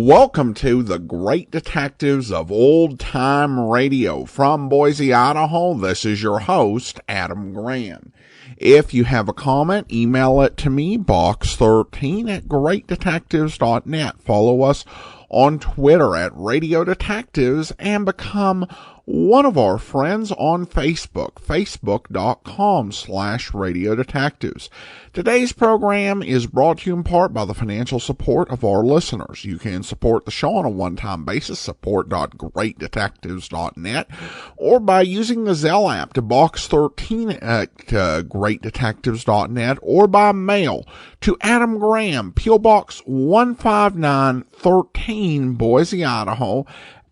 Welcome to the Great Detectives of Old Time Radio. From Boise, Idaho, this is your host, Adam Graham. If you have a comment, email it to me, box13@greatdetectives.net. Follow us on Twitter at Radio Detectives and become one of our friends on Facebook, facebook.com/Radio Detectives. Today's program is brought to you in part by the financial support of our listeners. You can support the show on a one-time basis, support.greatdetectives.net, or by using the Zelle app to box13 at greatdetectives.net, or by mail to Adam Graham, P.O. Box 15913, Boise, Idaho,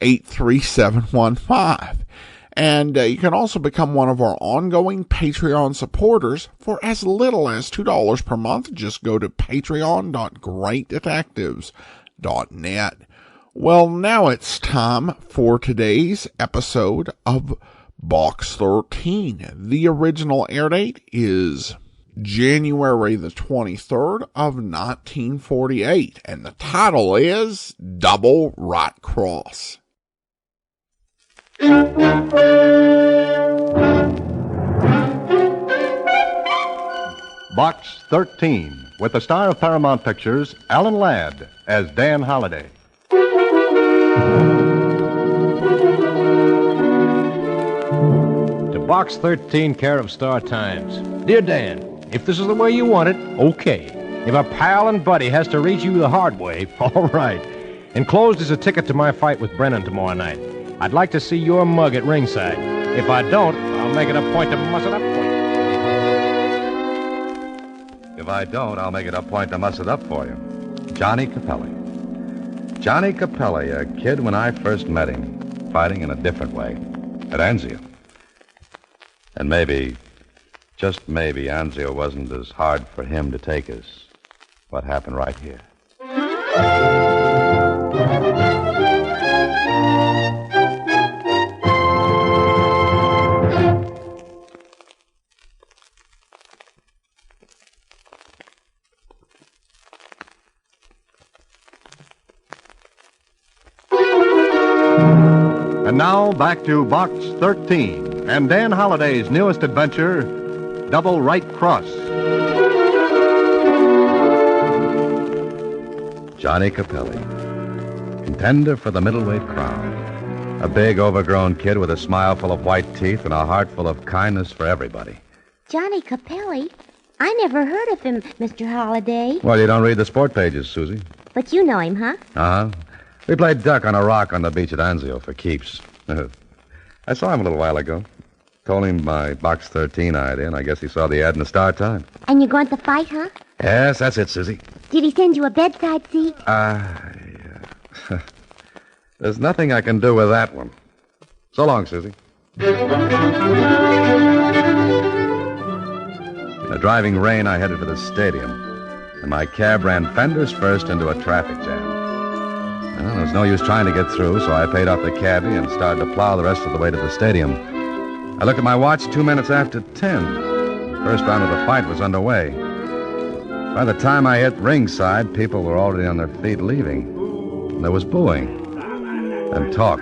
83715. And you can also become one of our ongoing Patreon supporters for as little as $2 per month. Just go to patreon.greatdetectives.net. Well, now it's time for today's episode of Box 13. The original air date is January the 23rd of 1948, and the title is Double Right Cross. Box 13, with the star of Paramount Pictures, Alan Ladd, as Dan Holliday. To Box 13, care of Star Times. Dear Dan, if this is the way you want it, okay. If a pal and buddy has to reach you the hard way, all right. Enclosed is a ticket to my fight with Brennan tomorrow night. I'd like to see your mug at ringside. If I don't, I'll make it a point to muss it up for you. If I don't, I'll make it a point to muss it up for you. Johnny Capelli. Johnny Capelli, a kid when I first met him, fighting in a different way, at Anzio. And maybe, just maybe, Anzio wasn't as hard for him to take as what happened right here. And now, back to Box 13 and Dan Holliday's newest adventure, Double Right Cross. Johnny Capelli, contender for the middleweight crown. A big, overgrown kid with a smile full of white teeth and a heart full of kindness for everybody. Johnny Capelli? I never heard of him, Mr. Holliday. Well, you don't read the sport pages, Susie. But you know him, huh? Uh-huh. We played duck on a rock on the beach at Anzio for keeps. I saw him a little while ago. Told him my Box 13 idea, and I guess he saw the ad in the Star Time. And you're going to fight, huh? Yes, that's it, Susie. Did he send you a bedside seat? There's nothing I can do with that one. So long, Susie. In the driving rain, I headed for the stadium, and my cab ran fenders first into a traffic jam. Well, there was no use trying to get through, so I paid off the cabbie and started to plow the rest of the way to the stadium. I looked at my watch 2 minutes after 10. The first round of the fight was underway. By the time I hit ringside, people were already on their feet leaving. And there was booing and talk.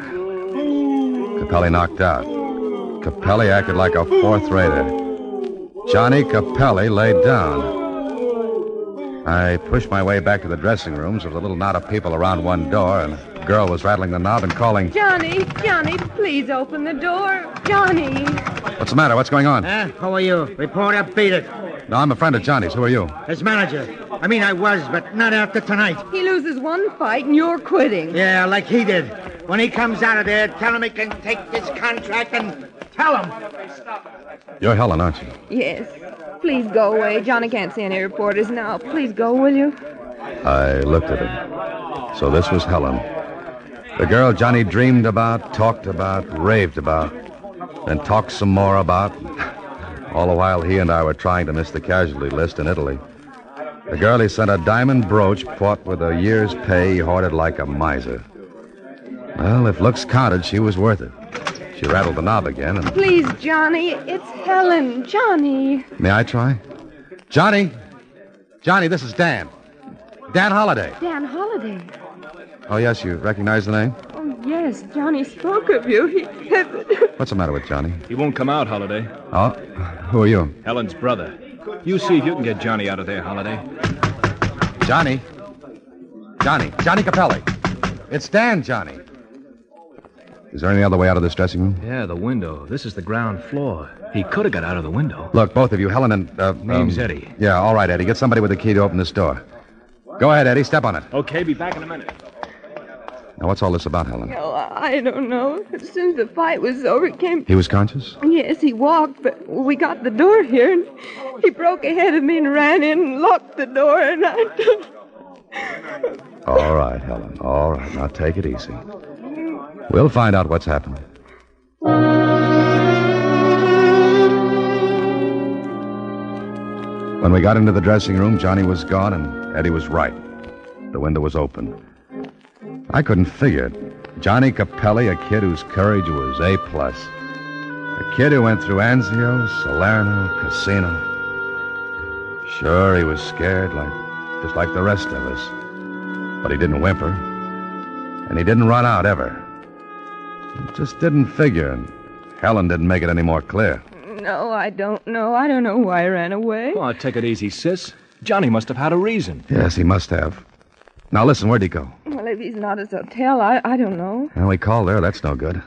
Capelli knocked out. Capelli acted like a fourth-rater. Johnny Capelli laid down. I pushed my way back to the dressing rooms with a little knot of people around one door, and a girl was rattling the knob and calling, Johnny, please open the door. Johnny. What's the matter? What's going on? Who are you? Reporter, beat it. No, I'm a friend of Johnny's. Who are you? His manager. I mean, I was, but not after tonight. He loses one fight and you're quitting. Yeah, like he did. When he comes out of there, tell him he can take this contract and tell him. You're Helen, aren't you? Yes. Please go away. Johnny can't see any reporters now. Please go, will you? I looked at him. So this was Helen. The girl Johnny dreamed about, talked about, raved about, then talked some more about, all the while he and I were trying to miss the casualty list in Italy. The girl he sent a diamond brooch bought with a year's pay he hoarded like a miser. Well, if looks counted, she was worth it. She rattled the knob again and... Please, Johnny, it's Helen. Johnny. May I try? Johnny! Johnny, this is Dan. Dan Holliday. Dan Holliday. Oh, yes, you recognize the name? Oh, yes, Johnny spoke of you. He said that... What's the matter with Johnny? He won't come out, Holiday. Oh, who are you? Helen's brother. You see if you can get Johnny out of there, Holiday. Johnny Capelli. It's Dan, Johnny. Is there any other way out of this dressing room? Yeah, the window. This is the ground floor. He could have got out of the window. Look, both of you, Helen and... Name's Eddie. Yeah, all right, Eddie. Get somebody with the key to open this door. Go ahead, Eddie. Step on it. Okay, be back in a minute. Now, what's all this about, Helen? No, I don't know. As soon as the fight was over, it came... He was conscious? Yes, he walked, but we got the door here, and he broke ahead of me and ran in and locked the door, and I... All right, Helen. All right. Now, take it easy. We'll find out what's happened. When we got into the dressing room, Johnny was gone, and Eddie was right. The window was open. I couldn't figure it. Johnny Capelli, a kid whose courage was A+. A kid who went through Anzio, Salerno, Casino. Sure, he was scared, just like the rest of us. But he didn't whimper. And he didn't run out, ever. It just didn't figure, and Helen didn't make it any more clear. No, I don't know. I don't know why I ran away. Oh, take it easy, sis. Johnny must have had a reason. Yes, he must have. Now, listen, where'd he go? Well, if he's not at his hotel, I don't know. Well, we called there. That's no good.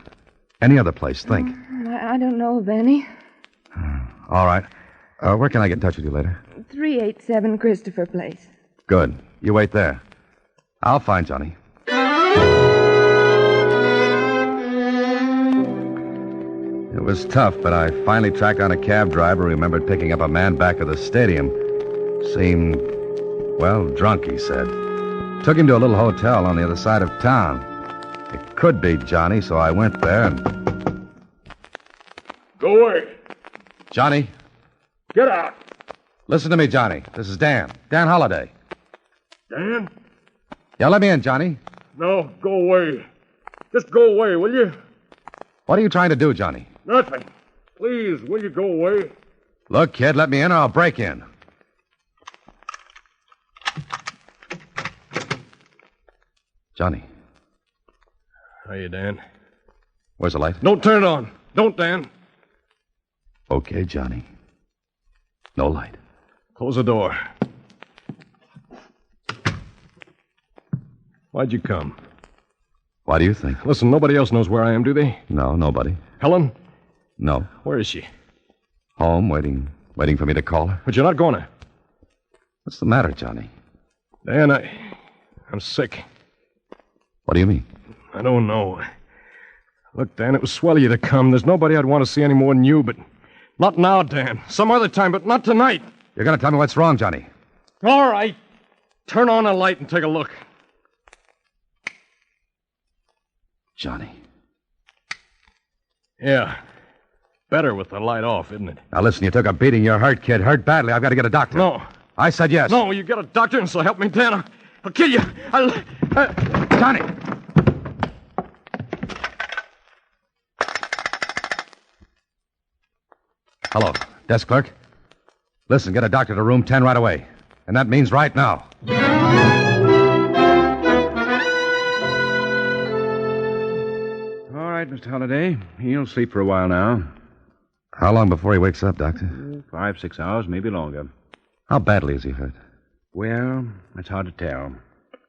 Any other place, think. I don't know of any. All right. Where can I get in touch with you later? 387 Christopher Place. Good. You wait there. I'll find Johnny. It was tough, but I finally tracked down a cab driver who remembered picking up a man back at the stadium. Seemed, well, drunk, he said. Took him to a little hotel on the other side of town. It could be Johnny, so I went there and... Go away. Johnny? Get out. Listen to me, Johnny. This is Dan. Dan Holiday. Dan? Yeah, let me in, Johnny. No, go away. Just go away, will you? What are you trying to do, Johnny? Nothing. Please, will you go away? Look, kid, let me in or I'll break in. Johnny. Hiya, Dan. Where's the light? Don't turn it on. Don't, Dan. Okay, Johnny. No light. Close the door. Why'd you come? Why do you think? Listen, nobody else knows where I am, do they? No, nobody. Helen? No. Where is she? Home, waiting for me to call her. But you're not going to. What's the matter, Johnny? Dan, I'm sick. What do you mean? I don't know. Look, Dan, it was swell of you to come. There's nobody I'd want to see any more than you, but not now, Dan. Some other time, but not tonight. You're going to tell me what's wrong, Johnny? All right. Turn on a light and take a look. Johnny. Yeah. Better with the light off, isn't it? Now, listen, you took a beating. You're hurt, kid. Hurt badly. I've got to get a doctor. No. I said yes. No, you get a doctor and so help me, Dan. I'll kill you. Johnny! Hello, desk clerk. Listen, get a doctor to room 10 right away. And that means right now. All right, Mr. Holliday. He'll sleep for a while now. How long before he wakes up, Doctor? 5-6 hours, maybe longer. How badly is he hurt? Well, it's hard to tell.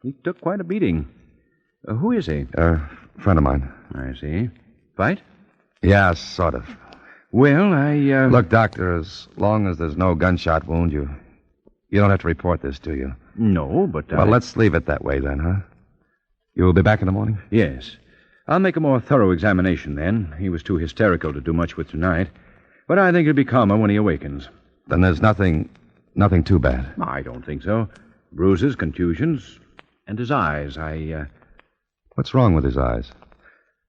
He took quite a beating. Who is he? Friend of mine. I see. Fight? Yeah, sort of. Well, Look, Doctor, as long as there's no gunshot wound, you don't have to report this, do you? No, but Well, let's leave it that way then, huh? You'll be back in the morning? Yes. I'll make a more thorough examination then. He was too hysterical to do much with tonight. But I think he'll be calmer when he awakens. Then there's nothing too bad. I don't think so. Bruises, contusions, and his eyes. What's wrong with his eyes?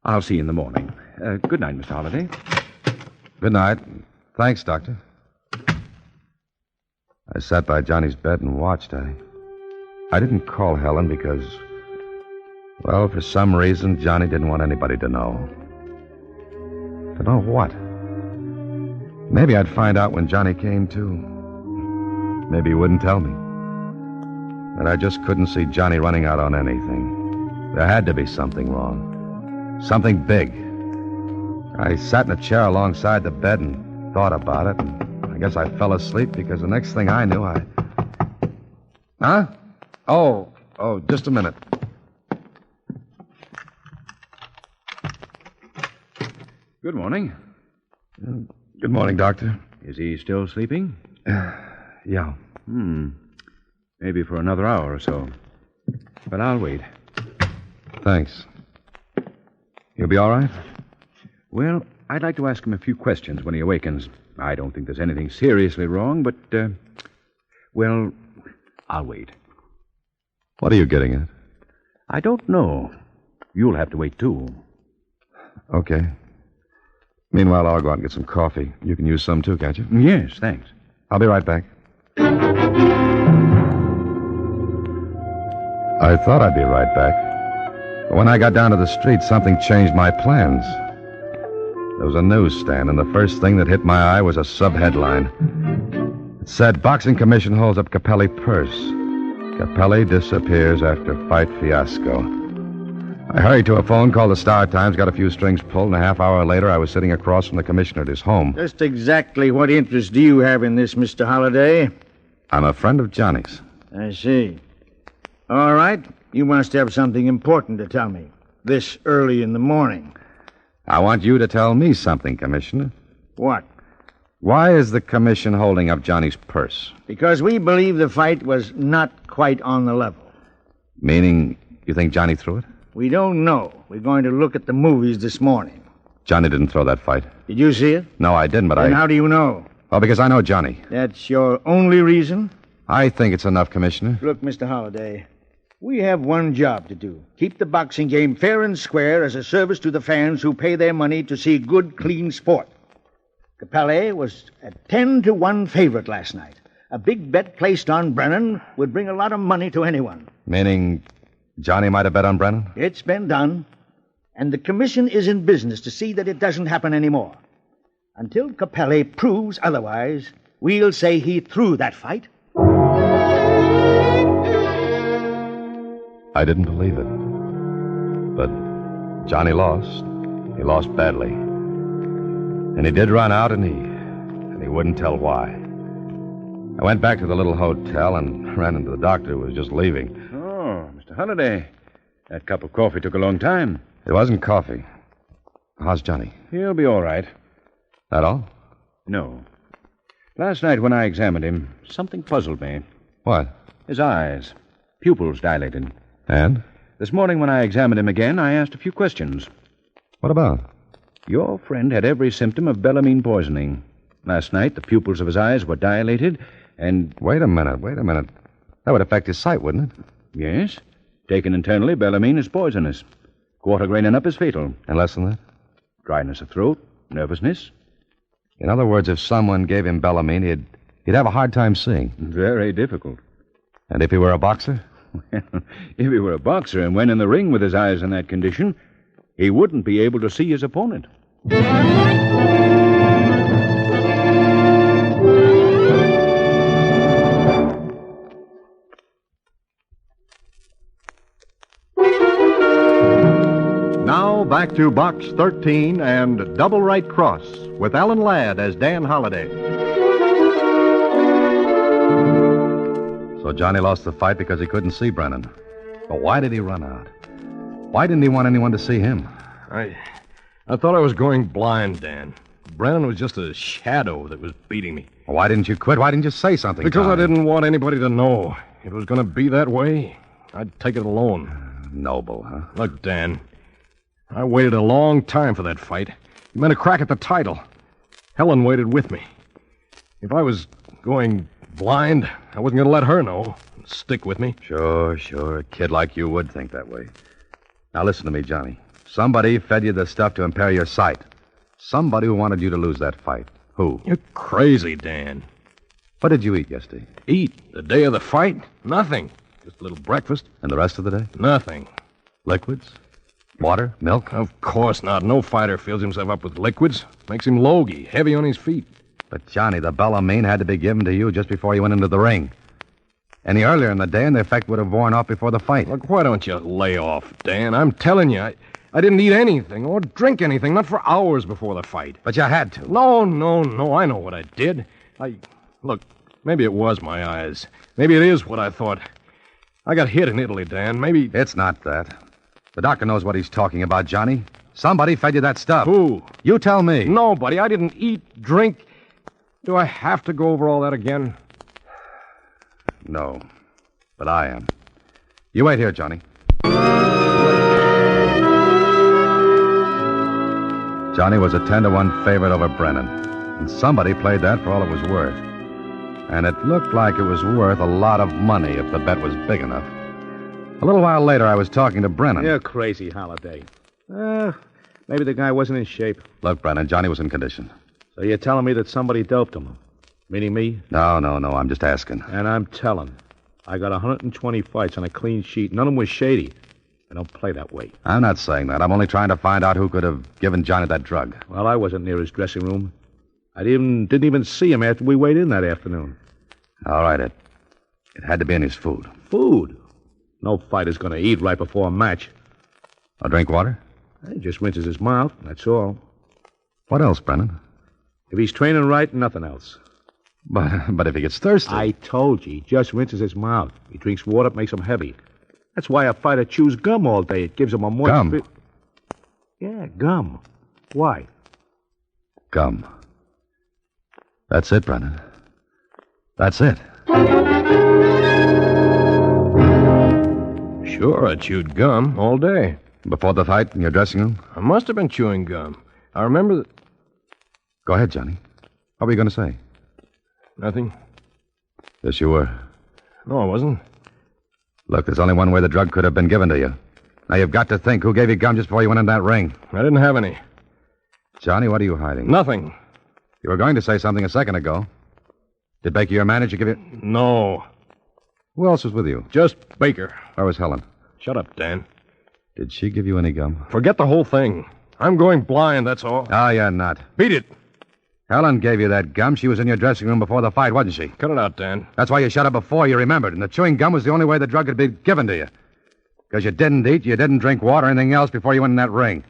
I'll see you in the morning. Good night, Mr. Holliday. Good night. Thanks, Doctor. I sat by Johnny's bed and watched. I didn't call Helen because, well, for some reason, Johnny didn't want anybody to know. To know what? Maybe I'd find out when Johnny came to. Maybe he wouldn't tell me. And I just couldn't see Johnny running out on anything. There had to be something wrong. Something big. I sat in a chair alongside the bed and thought about it, and I guess I fell asleep because the next thing I knew, Huh? Oh, just a minute. Good morning. Good morning, Doctor. Is he still sleeping? Yeah. Maybe for another hour or so. But I'll wait. Thanks. You'll be all right? Well, I'd like to ask him a few questions when he awakens. I don't think there's anything seriously wrong, but, well, I'll wait. What are you getting at? I don't know. You'll have to wait, too. Okay. Meanwhile, I'll go out and get some coffee. You can use some, too, can't you? Yes, thanks. I'll be right back. I thought I'd be right back. But when I got down to the street, something changed my plans. There was a newsstand, and the first thing that hit my eye was a sub-headline. It said, Boxing Commission holds up Capelli purse. Capelli disappears after fight fiasco. I hurried to a phone, called the Star-Times, got a few strings pulled, and a half hour later I was sitting across from the commissioner at his home. Just exactly what interest do you have in this, Mr. Holliday? I'm a friend of Johnny's. I see. All right. You must have something important to tell me. This early in the morning. I want you to tell me something, Commissioner. What? Why is the commission holding up Johnny's purse? Because we believe the fight was not quite on the level. Meaning, you think Johnny threw it? We don't know. We're going to look at the movies this morning. Johnny didn't throw that fight. Did you see it? No, I didn't, but Then how do you know? Well, because I know Johnny. That's your only reason? I think it's enough, Commissioner. Look, Mr. Holliday, we have one job to do. Keep the boxing game fair and square as a service to the fans who pay their money to see good, clean sport. Capelli was a 10-1 favorite last night. A big bet placed on Brennan would bring a lot of money to anyone. Meaning Johnny might have bet on Brennan? It's been done. And the commission is in business to see that it doesn't happen anymore. Until Capelli proves otherwise, we'll say he threw that fight. I didn't believe it. But Johnny lost. He lost badly. And he did run out, and he wouldn't tell why. I went back to the little hotel and ran into the doctor who was just leaving. Oh, Mr. Holliday. That cup of coffee took a long time. It wasn't coffee. How's Johnny? He'll be all right. That all? No. Last night when I examined him, something puzzled me. What? His eyes. Pupils dilated. And? This morning when I examined him again, I asked a few questions. What about? Your friend had every symptom of bellamine poisoning. Last night, the pupils of his eyes were dilated, and... Wait a minute. That would affect his sight, wouldn't it? Yes. Taken internally, bellamine is poisonous. Quarter grain and up is fatal. And less than that? Dryness of throat, nervousness. In other words, if someone gave him bellamine, he'd have a hard time seeing. Very difficult. And if he were a boxer? Well, if he were a boxer and went in the ring with his eyes in that condition, he wouldn't be able to see his opponent. Now back to Box 13 and Double Right Cross with Alan Ladd as Dan Holliday. So Johnny lost the fight because he couldn't see Brennan. But why did he run out? Why didn't he want anyone to see him? I thought I was going blind, Dan. Brennan was just a shadow that was beating me. Why didn't you quit? Why didn't you say something? Because Tommy? I didn't want anybody to know. It was going to be that way. I'd take it alone. Noble, huh? Look, Dan, I waited a long time for that fight. It meant a crack at the title. Helen waited with me. If I was going blind, I wasn't going to let her know. Stick with me. Sure. A kid like you would think that way. Now listen to me, Johnny. Somebody fed you the stuff to impair your sight. Somebody who wanted you to lose that fight. Who? You're crazy, Dan. What did you eat yesterday? Eat? The day of the fight? Nothing. Just a little breakfast. And the rest of the day? Nothing. Liquids? Water? Milk? Of course not. No fighter fills himself up with liquids. Makes him logy, heavy on his feet. But, Johnny, the bellamine had to be given to you just before you went into the ring. Any earlier in the day, and the effect would have worn off before the fight. Look, why don't you lay off, Dan? I'm telling you, I didn't eat anything or drink anything, not for hours before the fight. But you had to. No, I know what I did. Look, maybe it was my eyes. Maybe it is what I thought. I got hit in Italy, Dan. Maybe... It's not that. The doctor knows what he's talking about, Johnny. Somebody fed you that stuff. Who? You tell me. Nobody. I didn't eat, drink. Do I have to go over all that again? No, but I am. You wait here, Johnny. Johnny was a 10-1 favorite over Brennan, and somebody played that for all it was worth. And it looked like it was worth a lot of money if the bet was big enough. A little while later, I was talking to Brennan. You're crazy, Holiday. Maybe the guy wasn't in shape. Look, Brennan, Johnny was in condition. So you're telling me that somebody doped him? Meaning me? No, I'm just asking. And I'm telling. I got 120 fights on a clean sheet. None of them was shady. I don't play that way. I'm not saying that. I'm only trying to find out who could have given Johnny that drug. Well, I wasn't near his dressing room. I didn't even see him after we weighed in that afternoon. All right, it had to be in his food. Food? No fighter's going to eat right before a match. I'll drink water? He just rinses his mouth, that's all. What else, Brennan? If he's training right, nothing else. But if he gets thirsty... I told you, he just rinses his mouth. He drinks water, it makes him heavy. That's why a fighter chews gum all day. It gives him a moist... Gum? Yeah, gum. Why? Gum. That's it, Brennan. That's it. Sure, I chewed gum all day. Before the fight in your dressing room? I must have been chewing gum. I remember that... Go ahead, Johnny. What were you going to say? Nothing. Yes, you were. No, I wasn't. Look, there's only one way the drug could have been given to you. Now, you've got to think who gave you gum just before you went in that ring. I didn't have any. Johnny, what are you hiding? Nothing. You were going to say something a second ago. Did Baker, your manager, give you... No. Who else was with you? Just Baker. Where was Helen? Shut up, Dan. Did she give you any gum? Forget the whole thing. I'm going blind, that's all. Oh, you're not. Beat it. Helen gave you that gum. She was in your dressing room before the fight, wasn't she? Cut it out, Dan. That's why you shut up before you remembered. And the chewing gum was the only way the drug could be given to you. Because you didn't eat, you didn't drink water or anything else before you went in that ring.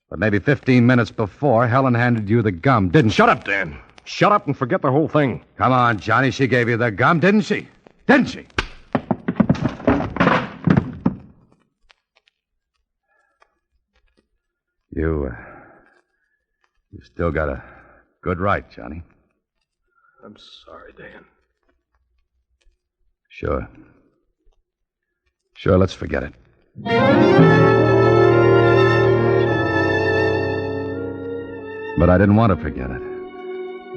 But maybe 15 minutes before, Helen handed you the gum, didn't she? Shut up, Dan. Shut up and forget the whole thing. Come on, Johnny. She gave you the gum, didn't she? Didn't she? You still got a good right, Johnny. I'm sorry, Dan. Sure. Sure, let's forget it. But I didn't want to forget it.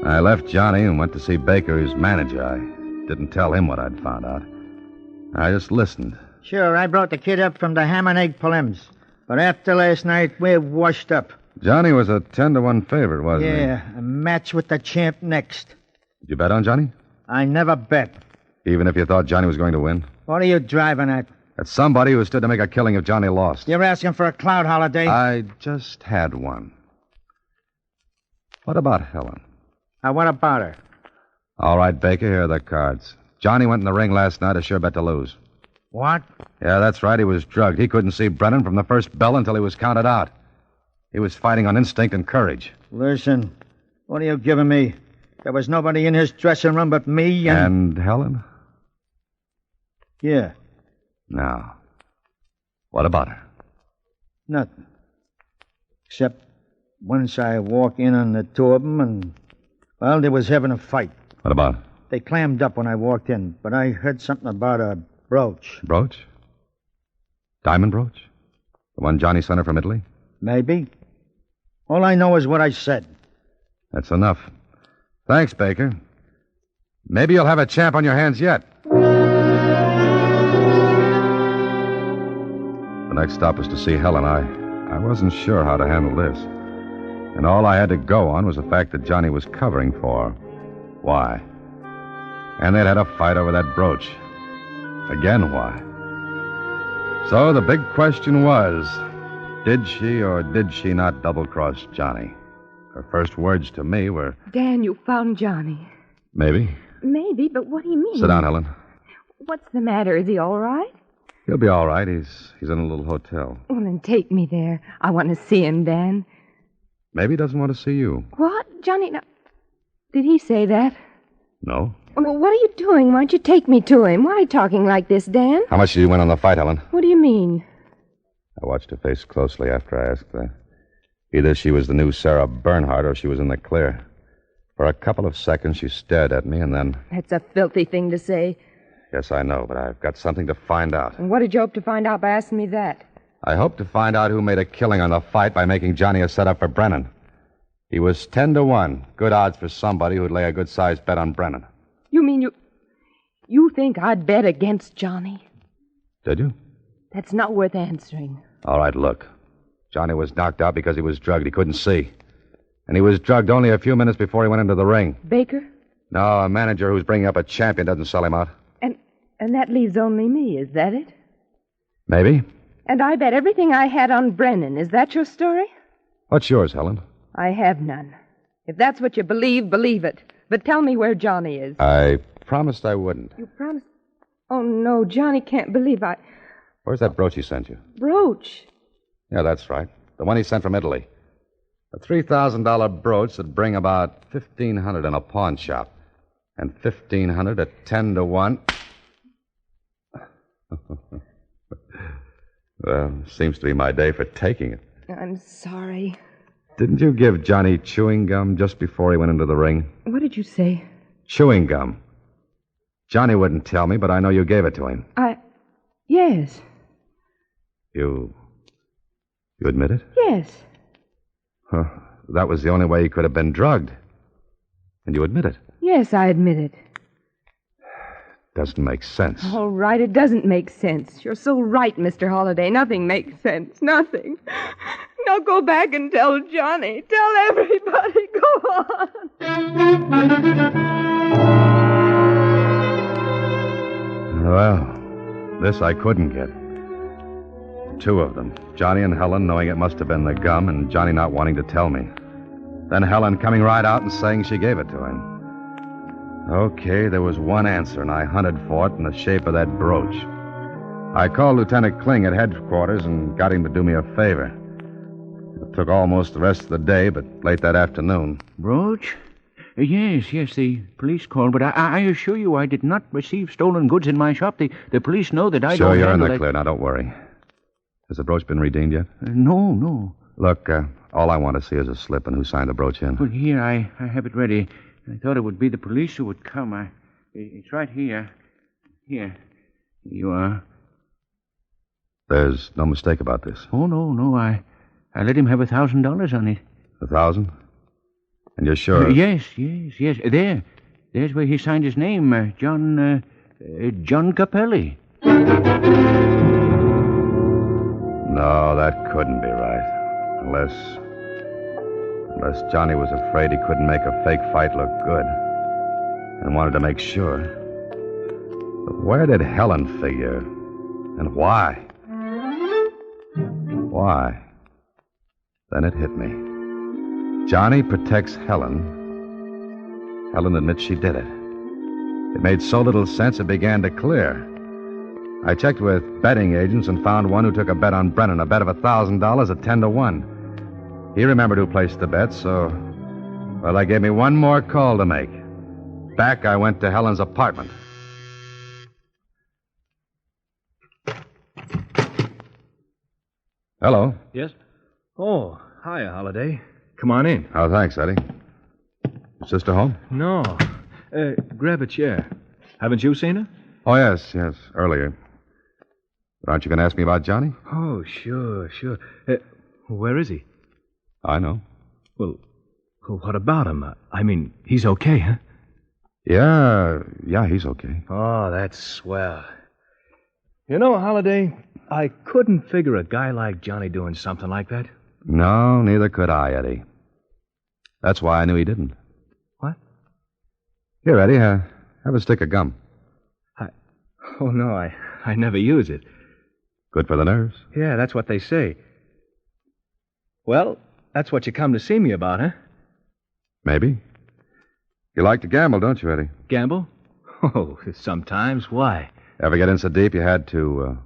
I left Johnny and went to see Baker, his manager. I didn't tell him what I'd found out. I just listened. Sure, I brought the kid up from the ham and egg prelims. But after last night, we're washed up. Johnny was a 10-1 favorite, wasn't he? Yeah, a match with the champ next. Did you bet on Johnny? I never bet. Even if you thought Johnny was going to win? What are you driving at? At somebody who stood to make a killing if Johnny lost. You're asking for a cloud holiday? I just had one. What about Helen? What about her? All right, Baker, here are the cards. Johnny went in the ring last night, a sure bet to lose. What? Yeah, that's right. He was drugged. He couldn't see Brennan from the first bell until he was counted out. He was fighting on instinct and courage. Listen, what are you giving me? There was nobody in his dressing room but me And Helen? Yeah. Now, what about her? Nothing. Except once I walk in on the two of them and, well, they was having a fight. What about? They clammed up when I walked in, but I heard something about a brooch. Brooch? Diamond brooch? The one Johnny sent her from Italy? Maybe. All I know is what I said. That's enough. Thanks, Baker. Maybe you'll have a champ on your hands yet. The next stop was to see Helen. I wasn't sure how to handle this. And all I had to go on was the fact that Johnny was covering for her. Why? And they'd had a fight over that brooch. Again, why? So the big question was, did she or did she not double-cross Johnny? Her first words to me were... Dan, you found Johnny. Maybe. Maybe, but what do you mean? Sit down, Helen. What's the matter? Is he all right? He'll be all right. He's in a little hotel. Well, then take me there. I want to see him, Dan. Maybe he doesn't want to see you. What? Johnny, now, did he say that? No. Well, what are you doing? Why don't you take me to him? Why are you talking like this, Dan? How much did you win on the fight, Helen? What do you mean? I watched her face closely after I asked that. Either she was the new Sarah Bernhardt or she was in the clear. For a couple of seconds, she stared at me, and then... That's a filthy thing to say. Yes, I know, but I've got something to find out. And what did you hope to find out by asking me that? I hope to find out who made a killing on the fight by making Johnny a setup for Brennan. He was 10-1. Good odds for somebody who'd lay a good-sized bet on Brennan. You mean you think I'd bet against Johnny? Did you? That's not worth answering. All right, look. Johnny was knocked out because he was drugged. He couldn't see. And he was drugged only a few minutes before he went into the ring. Baker? No, a manager who's bringing up a champion doesn't sell him out. And that leaves only me, is that it? Maybe. And I bet everything I had on Brennan. Is that your story? What's yours, Helen? I have none. If that's what you believe, believe it. But tell me where Johnny is. I promised I wouldn't. You promised? Oh, no, Johnny can't believe I... Where's that brooch he sent you? Brooch? Yeah, that's right. The one he sent from Italy. A $3,000 brooch that'd bring about $1,500 in a pawn shop. And $1,500 at 10-1. Well, seems to be my day for taking it. I'm sorry. Didn't you give Johnny chewing gum just before he went into the ring? What did you say? Chewing gum. Johnny wouldn't tell me, but I know you gave it to him. Yes. You admit it? Yes. Huh. That was the only way he could have been drugged. And you admit it? Yes, I admit it. Doesn't make sense. All right, it doesn't make sense. You're so right, Mr. Holliday. Nothing makes sense. Nothing. Now go back and tell Johnny. Tell everybody. Go on. Well, this I couldn't get. Two of them. Johnny and Helen knowing it must have been the gum and Johnny not wanting to tell me. Then Helen coming right out and saying she gave it to him. Okay, there was one answer, and I hunted for it in the shape of that brooch. I called Lieutenant Kling at headquarters and got him to do me a favor. It took almost the rest of the day, but late that afternoon. Brooch? Yes, the police called, but I assure you I did not receive stolen goods in my shop. The police know that I don't Sure, you're in handle the it. clear. Now, don't worry. Has the brooch been redeemed yet? No. Look, all I want to see is a slip and who signed the brooch in. Well, here, I have it ready. I thought it would be the police who would come. It's right here. Here. You are. There's no mistake about this. Oh, no. I let him have $1,000 on it. 1,000? And you're sure? Yes. There. There's where he signed his name. John Capelli. No, that couldn't be right. Unless Johnny was afraid he couldn't make a fake fight look good and wanted to make sure. But where did Helen figure? And why? Why? Then it hit me. Johnny protects Helen. Helen admits she did it. It made so little sense it began to clear. I checked with betting agents and found one who took a bet on Brennan, a bet of $1,000 at 10-1. He remembered who placed the bet, so... Well, that gave me one more call to make. Back I went to Helen's apartment. Hello. Yes? Oh, hiya, Holiday. Come on in. Oh, thanks, Eddie. Your sister home? No. Grab a chair. Haven't you seen her? Oh, yes, earlier. But aren't you going to ask me about Johnny? Oh, sure. Where is he? I know. Well, what about him? I mean, he's okay, huh? Yeah, he's okay. Oh, that's swell. You know, Holiday, I couldn't figure a guy like Johnny doing something like that. No, neither could I, Eddie. That's why I knew he didn't. What? Here, Eddie, have a stick of gum. Oh, no, I never use it. Good for the nerves. Yeah, that's what they say. Well, that's what you come to see me about, huh? Maybe. You like to gamble, don't you, Eddie? Gamble? Oh, sometimes. Why? Ever get in so deep you had to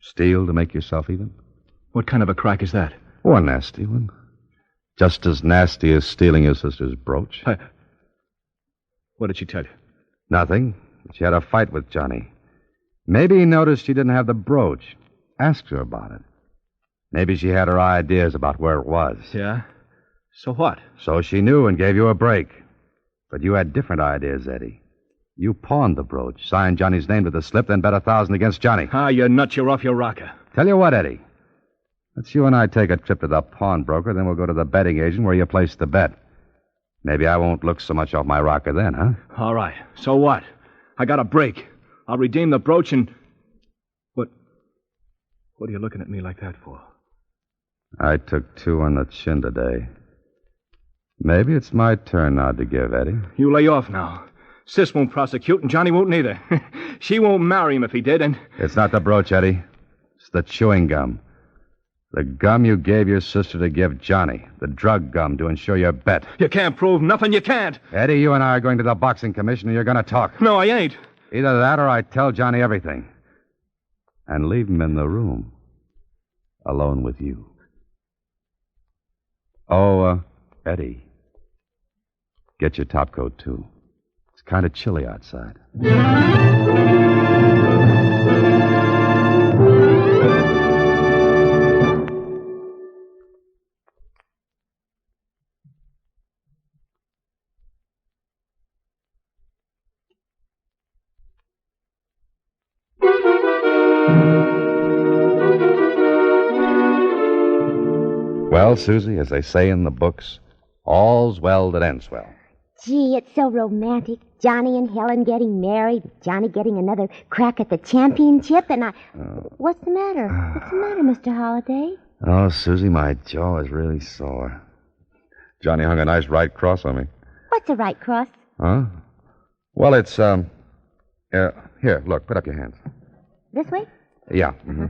steal to make yourself even? What kind of a crack is that? Oh, a nasty one. Just as nasty as stealing your sister's brooch. What did she tell you? Nothing. She had a fight with Johnny. Maybe he noticed she didn't have the brooch. Asked her about it. Maybe she had her ideas about where it was. Yeah? So what? So she knew and gave you a break. But you had different ideas, Eddie. You pawned the brooch, signed Johnny's name to the slip, then bet 1,000 against Johnny. You're nuts. You're off your rocker. Tell you what, Eddie. Let's you and I take a trip to the pawnbroker, then we'll go to the betting agent where you placed the bet. Maybe I won't look so much off my rocker then, huh? All right. So what? I got a break. I'll redeem the brooch and... What are you looking at me like that for? I took 2 on the chin today. Maybe it's my turn now to give, Eddie. You lay off now. Sis won't prosecute, and Johnny won't neither. She won't marry him if he did, and... It's not the brooch, Eddie. It's the chewing gum. The gum you gave your sister to give Johnny. The drug gum to ensure your bet. You can't prove nothing. You can't. Eddie, you and I are going to the boxing commission, and you're going to talk. No, I ain't. Either that or I tell Johnny everything. And leave him in the room. Alone with you. Oh, Eddie. Get your topcoat, too. It's kind of chilly outside. Well, Susie, as they say in the books, all's well that ends well. Gee, it's so romantic. Johnny and Helen getting married, Johnny getting another crack at the championship, and I... What's the matter? What's the matter, Mr. Holliday? Oh, Susie, my jaw is really sore. Johnny hung a nice right cross on me. What's a right cross? Huh? Well, it's, here, look, put up your hands. This way? Yeah. Mm-hmm.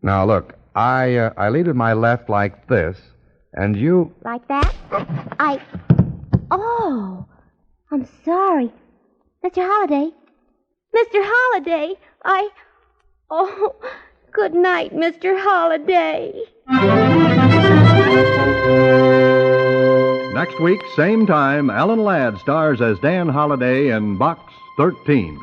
Now, look, I lead with my left like this, and you... Like that? Oh, I'm sorry. Mr. Holliday. Mr. Holliday, Oh, good night, Mr. Holliday. Next week, same time, Alan Ladd stars as Dan Holliday in Box 13.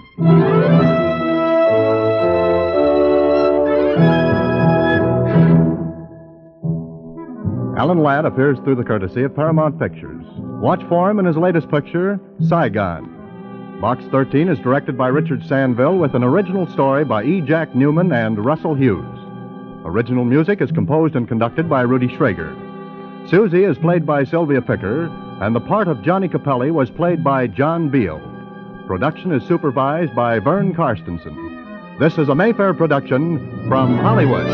Alan Ladd appears through the courtesy of Paramount Pictures. Watch for him in his latest picture, Saigon. Box 13 is directed by Richard Sandville with an original story by E. Jack Newman and Russell Hughes. Original music is composed and conducted by Rudy Schrager. Susie is played by Sylvia Picker, and the part of Johnny Capelli was played by John Beal. Production is supervised by Vern Karstensen. This is a Mayfair production from Hollywood.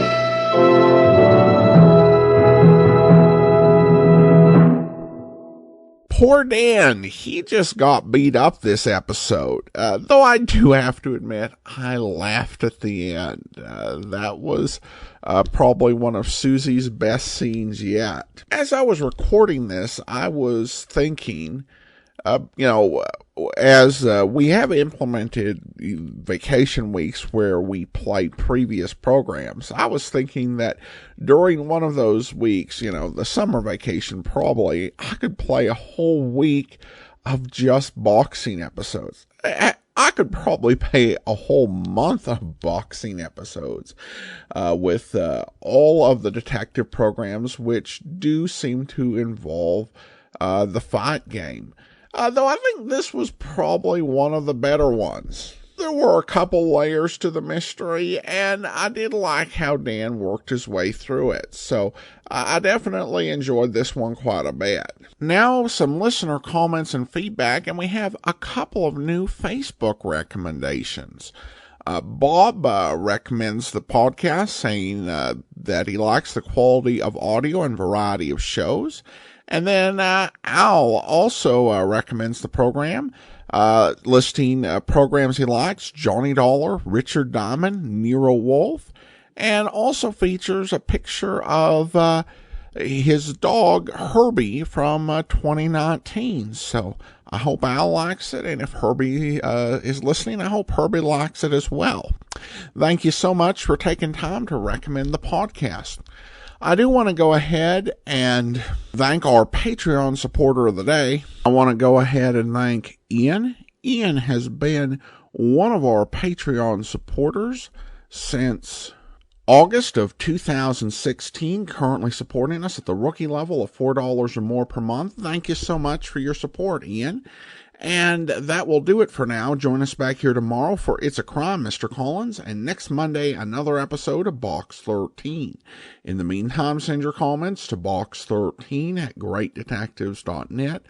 Poor Dan, he just got beat up this episode. Though I do have to admit, I laughed at the end. That was probably one of Susie's best scenes yet. As I was recording this, I was thinking, as we have implemented vacation weeks where we play previous programs, I was thinking that during one of those weeks, the summer vacation probably, I could play a whole week of just boxing episodes. I could probably play a whole month of boxing episodes with all of the detective programs, which do seem to involve the fight game. Though I think this was probably one of the better ones. There were a couple layers to the mystery, and I did like how Dan worked his way through it, so I definitely enjoyed this one quite a bit. Now, some listener comments and feedback, and we have a couple of new Facebook recommendations. Bob recommends the podcast, saying that he likes the quality of audio and variety of shows. And then Al also recommends the program, listing programs he likes: Johnny Dollar, Richard Diamond, Nero Wolfe, and also features a picture of his dog Herbie from 2019. So I hope Al likes it, and if Herbie is listening, I hope Herbie likes it as well. Thank you so much for taking time to recommend the podcast. I do want to go ahead and thank our Patreon supporter of the day. I want to go ahead and thank Ian. Ian has been one of our Patreon supporters since August of 2016, currently supporting us at the rookie level of $4 or more per month. Thank you so much for your support, Ian. And that will do it for now. Join us back here tomorrow for It's a Crime, Mr. Collins, and next Monday, another episode of Box 13. In the meantime, send your comments to box13@greatdetectives.net.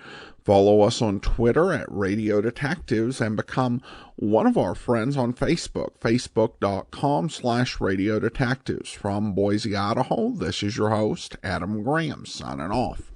Follow us on Twitter at Radio Detectives and become one of our friends on Facebook, facebook.com/Radio Detectives. From Boise, Idaho, this is your host, Adam Graham, signing off.